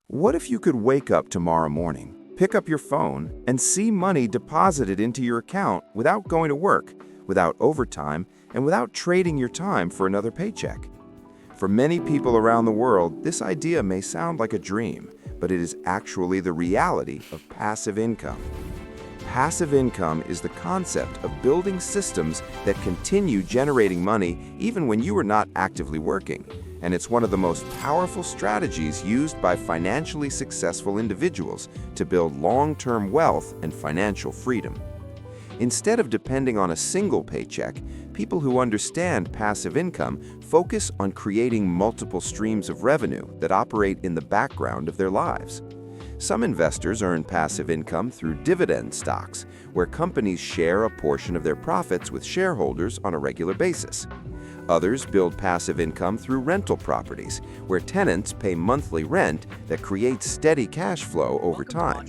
What if you could wake up tomorrow morning, pick up your phone, and see money deposited into your account without going to work, without overtime, and without trading your time for another paycheck? For many people around the world, this idea may sound like a dream, but it is actually the reality of passive income. Passive income is the concept of building systems that continue generating money even when you are not actively working, and it's one of the most powerful strategies used by financially successful individuals to build long-term wealth and financial freedom. Instead of depending on a single paycheck, people who understand passive income focus on creating multiple streams of revenue that operate in the background of their lives. Some investors earn passive income through dividend stocks, where companies share a portion of their profits with shareholders on a regular basis. Others build passive income through rental properties, where tenants pay monthly rent that creates steady cash flow over time.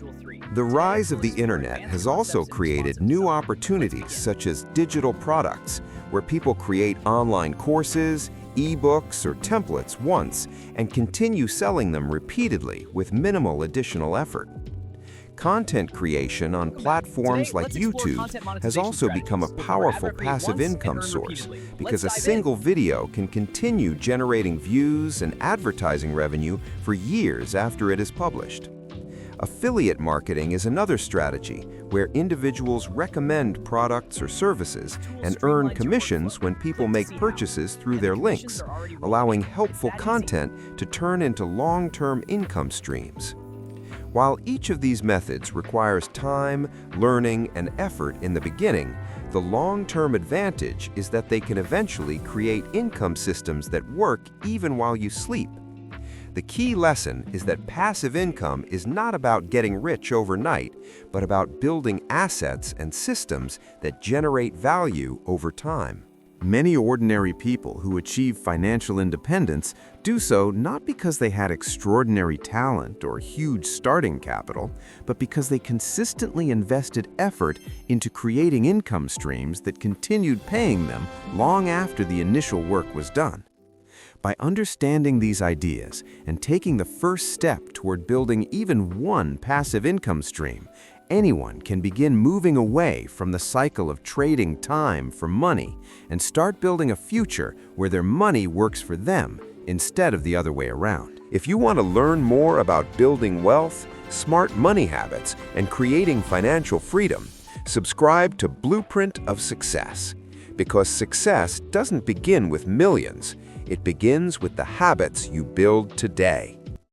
The rise of the internet has also created new opportunities such as digital products, where people create online courses, ebooks, or templates once and continue selling them repeatedly with minimal additional effort. Content creation on platforms like YouTube has also become a powerful passive income source because a single video can continue generating views and advertising revenue for years after it is published. Affiliate marketing is another strategy where individuals recommend products or services and earn commissions when people make purchases through their links, allowing helpful content to turn into long-term income streams. While each of these methods requires time, learning, and effort in the beginning, the long-term advantage is that they can eventually create income systems that work even while you sleep. The key lesson is that passive income is not about getting rich overnight, but about building assets and systems that generate value over time. Many ordinary people who achieve financial independence do so not because they had extraordinary talent or huge starting capital, but because they consistently invested effort into creating income streams that continued paying them long after the initial work was done. By understanding these ideas and taking the first step toward building even one passive income stream, anyone can begin moving away from the cycle of trading time for money and start building a future where their money works for them instead of the other way around. If you want to learn more about building wealth, smart money habits, and creating financial freedom, subscribe to Blueprint of Success. Because success doesn't begin with millions. It begins with the habits you build today.